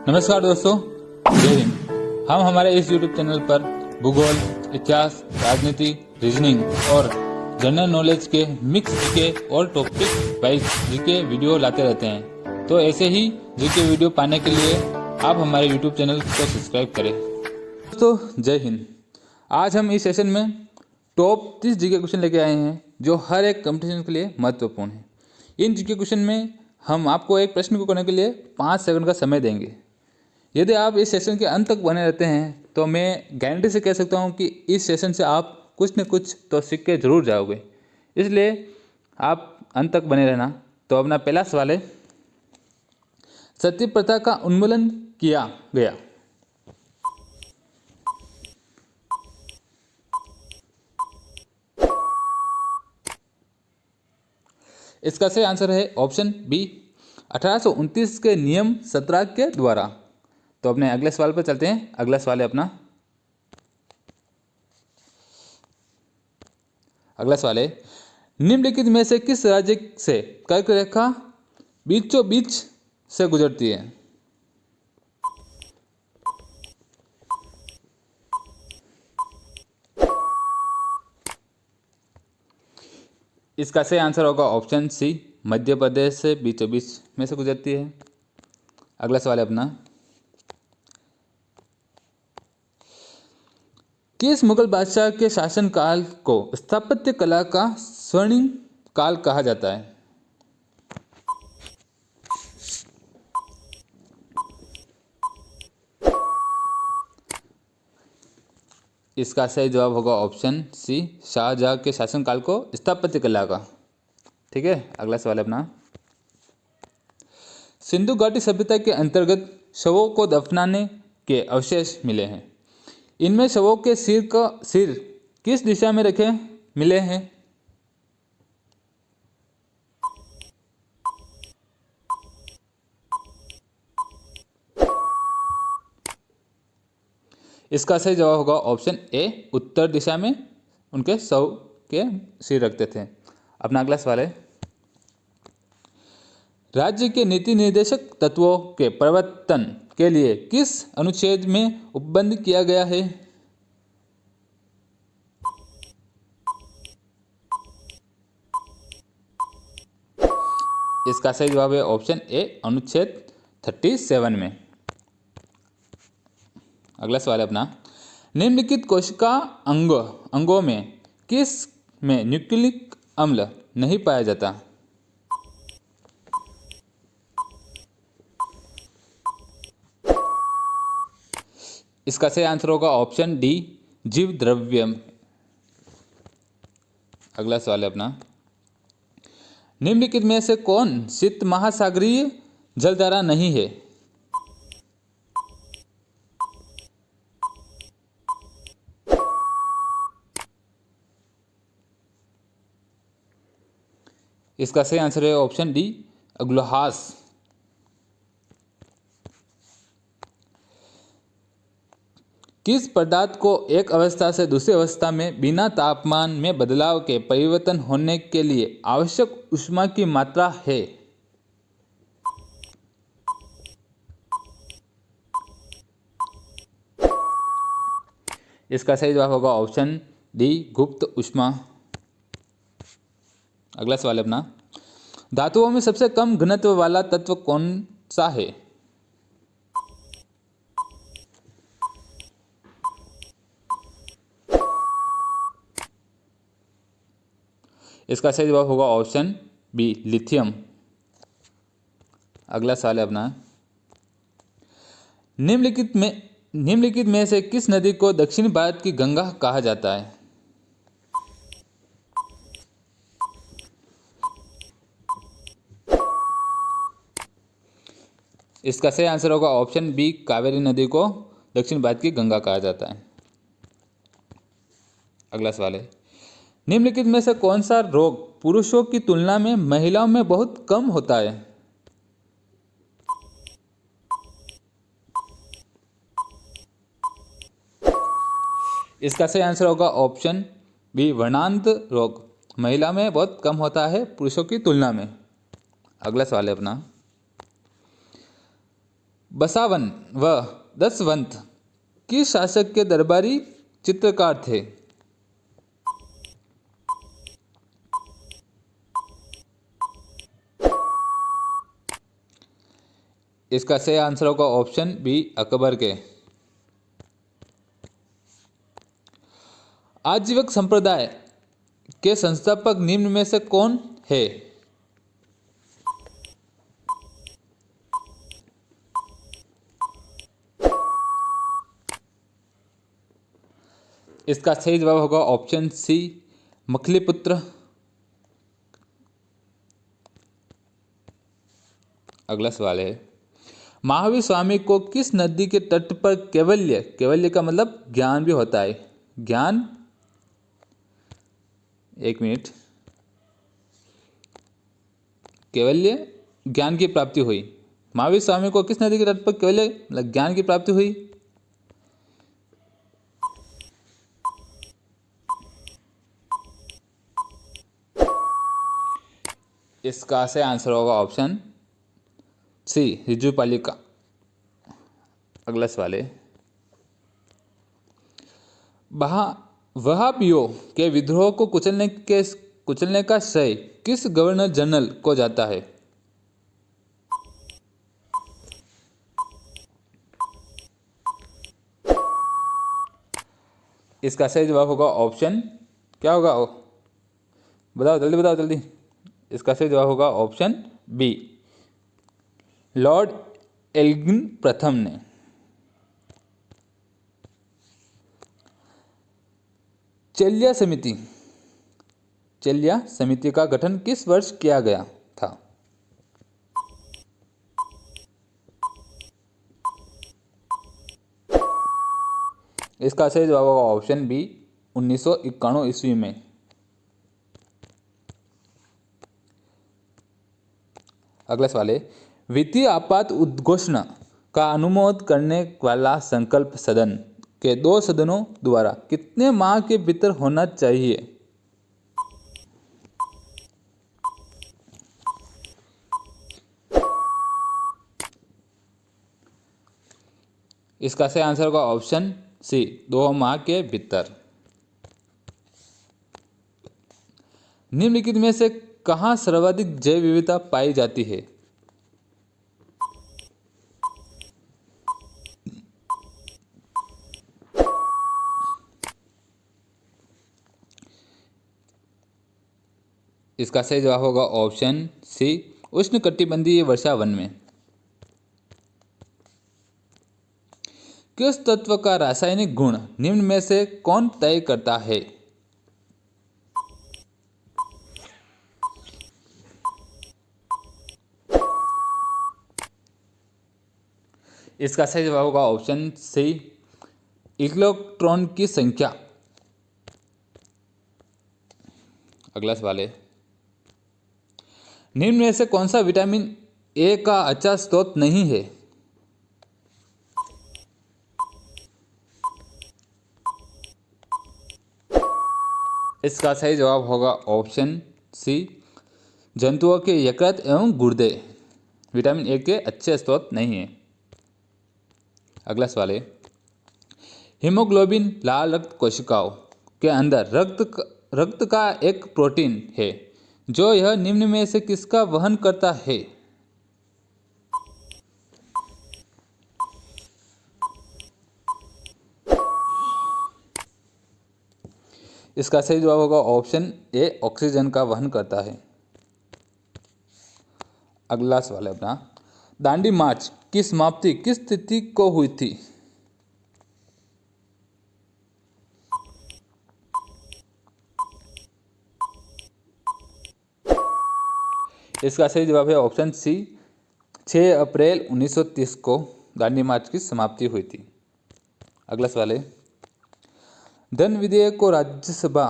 नमस्कार दोस्तों, जय हिंद। हम हमारे इस YouTube चैनल पर भूगोल, इतिहास, राजनीति, रीजनिंग और जनरल नॉलेज के मिक्स जीके और टॉपिक वाइज जीके वीडियो लाते रहते हैं। तो ऐसे ही जीके वीडियो पाने के लिए आप हमारे YouTube चैनल को सब्सक्राइब करें। दोस्तों जय हिंद। आज हम इस सेशन में टॉप 30 जीके क्वेश्चन लेके आए हैं जो हर एक कंपटीशन के लिए महत्वपूर्ण है। इन जीके क्वेश्चन में हम आपको एक प्रश्न को करने के लिए 5 सेकंड का समय देंगे। यदि आप इस सेशन के अंत तक बने रहते हैं तो मैं गारंटी से कह सकता हूं कि इस सेशन से आप कुछ न कुछ तो सीख के जरूर जाओगे। इसलिए आप अंत तक बने रहना। तो अपना पहला सवाल है, सती प्रथा का उन्मूलन किया गया। इसका सही आंसर है ऑप्शन बी, 1829 के नियम 17 के द्वारा। तो अपने अगले सवाल पर चलते हैं। अगला सवाल है निम्नलिखित में से किस राज्य से कर्क रेखा बीचों बीच से गुजरती है? इसका सही आंसर होगा ऑप्शन सी, मध्य प्रदेश से बीचों बीच में से गुजरती है। अगला सवाल है किस मुगल बादशाह के शासनकाल को स्थापत्य कला का स्वर्णिम काल कहा जाता है? इसका सही जवाब होगा ऑप्शन सी, शाहजहां के शासनकाल को स्थापत्य कला का। ठीक है, अगला सवाल है सिंधु घाटी सभ्यता के अंतर्गत शवों को दफनाने के अवशेष मिले हैं। इनमें शवों के सिर किस दिशा में रखे मिले हैं? इसका सही जवाब होगा ऑप्शन ए, उत्तर दिशा में उनके शव के सिर रखते थे। अपना अगला सवाल है, राज्य के नीति निर्देशक तत्वों के प्रवर्तन के लिए किस अनुच्छेद में उपबंध किया गया है? इसका सही जवाब है ऑप्शन ए, अनुच्छेद 37 में। अगला सवाल है निम्नलिखित कोशिका अंगों में किस में न्यूक्लिक अम्ल नहीं पाया जाता? इसका सही आंसर होगा ऑप्शन डी, जीव द्रव्य। अगला सवाल है निम्नलिखित में से कौन शीत महासागरीय जलधारा नहीं है? इसका सही आंसर है ऑप्शन डी, अग्लहास। किस पदार्थ को एक अवस्था से दूसरी अवस्था में बिना तापमान में बदलाव के परिवर्तन होने के लिए आवश्यक ऊष्मा की मात्रा है? इसका सही जवाब होगा ऑप्शन डी, गुप्त ऊष्मा। अगला सवाल है धातुओं में सबसे कम घनत्व वाला तत्व कौन सा है? इसका सही जवाब होगा ऑप्शन बी, लिथियम। अगला सवाल है निम्नलिखित में से किस नदी को दक्षिण भारत की गंगा कहा जाता है? इसका सही आंसर होगा ऑप्शन बी, कावेरी नदी को दक्षिण भारत की गंगा कहा जाता है। अगला सवाल है निम्नलिखित में से कौन सा रोग पुरुषों की तुलना में महिलाओं में बहुत कम होता है? इसका सही आंसर होगा ऑप्शन बी, वर्णांत रोग महिला में बहुत कम होता है पुरुषों की तुलना में। अगला सवाल है बसावन व दसवंत किस शासक के दरबारी चित्रकार थे? इसका सही आंसर होगा ऑप्शन बी, अकबर के। आजीवक संप्रदाय के संस्थापक निम्न में से कौन है? इसका सही जवाब होगा ऑप्शन सी, मखलीपुत्र। अगला सवाल है, महावीर स्वामी को किस नदी के तट पर कैवल्य, कैवल्य का मतलब ज्ञान भी होता है, ज्ञान, एक मिनट, कैवल्य ज्ञान की प्राप्ति हुई? महावीर स्वामी को किस नदी के तट पर कैवल्य मतलब ज्ञान की प्राप्ति हुई? इसका सही आंसर होगा ऑप्शन सी, रिजुपालिका। अगला सवाल है, वहाबियों के विद्रोह को कुचलने का श्रेय किस गवर्नर जनरल को जाता है? इसका सही जवाब होगा ऑप्शन, क्या होगा, बताओ जल्दी, बताओ जल्दी। इसका सही जवाब होगा ऑप्शन बी, लॉर्ड एल्गिन प्रथम ने। चेल्लिया समिति का गठन किस वर्ष किया गया था? इसका सही जवाब होगा ऑप्शन बी, 1991 ईस्वी में। अगला सवाल है, वित्तीय आपात उद्घोषणा का अनुमोदन करने वाला संकल्प सदन के 2 सदनों द्वारा कितने माह के भीतर होना चाहिए? इसका सही आंसर होगा ऑप्शन सी, 2 माह के भीतर। निम्नलिखित में से कहाँ सर्वाधिक जैव विविधता पाई जाती है? इसका सही जवाब होगा ऑप्शन सी, उष्णकटिबंधीय वर्षा वन में। किस तत्व का रासायनिक गुण निम्न में से कौन तय करता है? इसका सही जवाब होगा ऑप्शन सी, इलेक्ट्रॉन की संख्या। अगला सवाल है, निम्न में से कौन सा विटामिन ए का अच्छा स्रोत नहीं है? इसका सही जवाब होगा ऑप्शन सी, जंतुओं के यकृत एवं गुर्दे विटामिन ए के अच्छे स्रोत नहीं है। अगला सवाल है, हीमोग्लोबिन लाल रक्त कोशिकाओं के अंदर रक्त का एक प्रोटीन है जो यह निम्न में से किसका वहन करता है? इसका सही जवाब होगा ऑप्शन ए, ऑक्सीजन का वहन करता है। अगला सवाल है अपना, दांडी मार्च की समाप्ति किस तिथि को हुई थी? इसका सही जवाब है ऑप्शन सी, 6 अप्रैल 1930 को दांडी मार्च की समाप्ति हुई थी। अगला सवाल है, धन विधेयक को राज्यसभा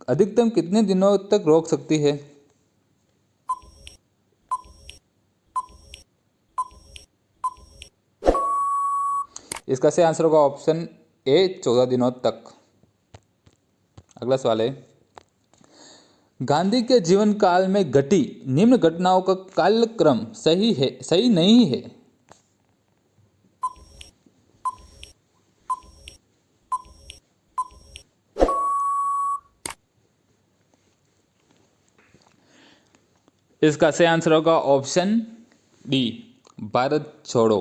अधिकतम कितने दिनों तक रोक सकती है? इसका सही आंसर होगा ऑप्शन ए, 14 दिनों तक। अगला सवाल है, गांधी के जीवन काल में घटी निम्न घटनाओं का कालक्रम सही नहीं है? इसका सही आंसर होगा ऑप्शन डी, भारत छोड़ो।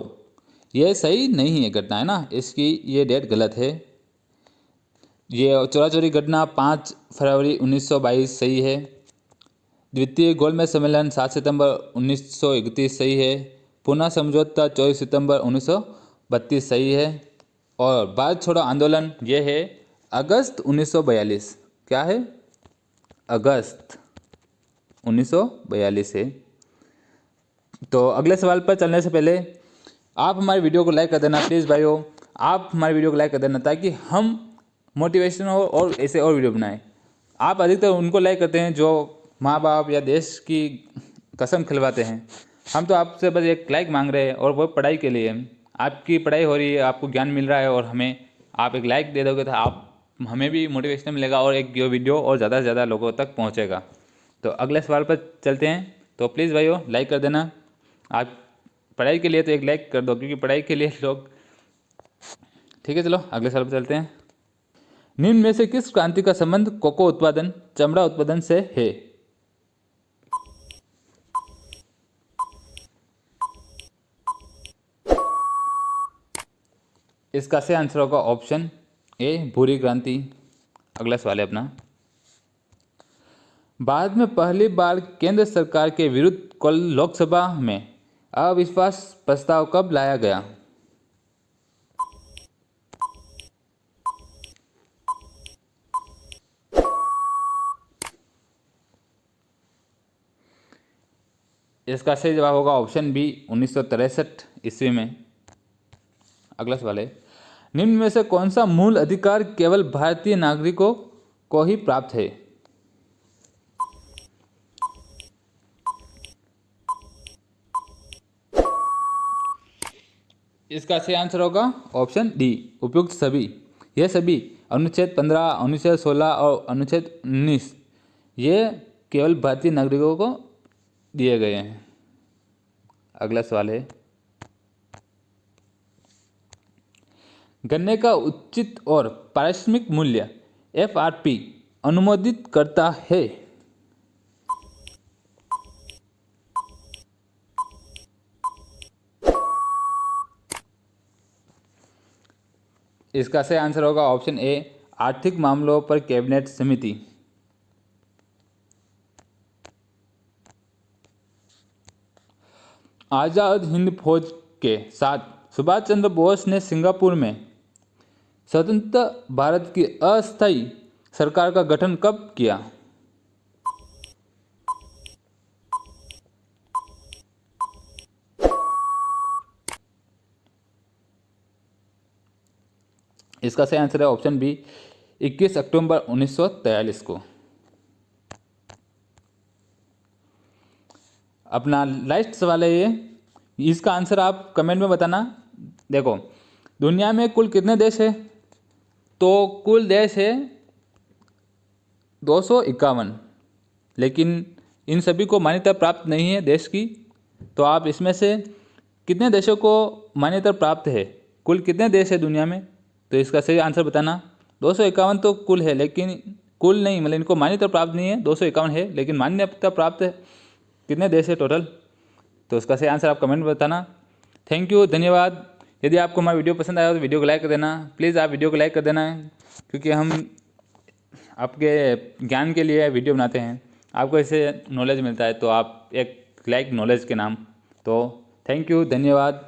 ये सही नहीं है घटना, है ना, इसकी ये डेट गलत है। ये चोरा चोरी घटना 5 फरवरी 1922 सही है। द्वितीय गोलमेज सम्मेलन 7 सितंबर 1931 सही है। पूना समझौता 24 सितंबर 1932 सही है। और भारत छोड़ो आंदोलन ये है अगस्त 1942। क्या है? अगस्त 1942 है। तो अगले सवाल पर चलने से पहले आप हमारी वीडियो को लाइक कर देना प्लीज़ भाइयों, आप हमारी वीडियो को लाइक कर देना ताकि हम मोटिवेशन हो और ऐसे और वीडियो बनाएं। आप अधिकतर उनको लाइक करते हैं जो माँ बाप या देश की कसम खिलवाते हैं। हम तो आपसे बस एक लाइक मांग रहे हैं और वो पढ़ाई के लिए। आपकी पढ़ाई हो रही है, आपको ज्ञान मिल रहा है और हमें आप एक लाइक दे दोगे तो आप हमें भी मोटिवेशन मिलेगा और एक वीडियो और ज़्यादा से ज़्यादा लोगों तक पहुँचेगा। तो अगले सवाल पर चलते हैं। तो प्लीज़ भाइयों लाइक कर देना। आप पढ़ाई के लिए तो एक लाइक कर दो क्योंकि पढ़ाई के लिए लोग, ठीक है। चलो अगले सवाल पर चलते हैं। निम्न में से किस क्रांति का संबंध कोको उत्पादन, चमड़ा उत्पादन से है? इसका सही आंसर होगा ऑप्शन ए, भूरी क्रांति। अगला सवाल है अपना। भारत में पहली बार केंद्र सरकार के विरुद्ध कल लोकसभा में अविश्वास प्रस्ताव कब लाया गया? इसका सही जवाब होगा ऑप्शन बी, 1963 ईस्वी में। अगला सवाल है। निम्न में से कौन सा मूल अधिकार केवल भारतीय नागरिकों को ही प्राप्त है? इसका सही आंसर होगा ऑप्शन डी, उपयुक्त सभी। ये सभी अनुच्छेद 15, अनुच्छेद 16 और अनुच्छेद 19 ये केवल भारतीय नागरिकों को दिए गए हैं। अगला सवाल है। गन्ने का उचित और पारिश्रमिक मूल्य FRP अनुमोदित करता है? इसका सही आंसर होगा ऑप्शन ए, आर्थिक मामलों पर कैबिनेट समिति। आजाद हिंद फौज के साथ सुभाष चंद्र बोस ने सिंगापुर में स्वतंत्र भारत की अस्थायी सरकार का गठन कब किया? इसका सही आंसर है ऑप्शन बी, 21 अक्टूबर 1943 को। अपना लास्ट सवाल है ये, इसका आंसर आप कमेंट में बताना। देखो, दुनिया में कुल कितने देश है? तो कुल देश है 251, लेकिन इन सभी को मान्यता प्राप्त नहीं है देश की। तो आप इसमें से कितने देशों को मान्यता प्राप्त है? कुल कितने देश है दुनिया में? तो इसका सही आंसर बताना। 251 तो कुल है, लेकिन कुल नहीं, मतलब इनको मान्यता प्राप्त नहीं है। 251 है लेकिन मान्यता प्राप्त है कितने देश है टोटल? तो उसका सही आंसर आप कमेंट में बताना। थैंक यू, धन्यवाद। यदि आपको हमारा वीडियो पसंद आया तो वीडियो को लाइक कर देना। प्लीज़ आप वीडियो को लाइक कर देना क्योंकि हम आपके ज्ञान के लिए वीडियो बनाते हैं, आपको इससे नॉलेज मिलता है। तो आप एक लाइक नॉलेज के नाम। तो थैंक यू, धन्यवाद।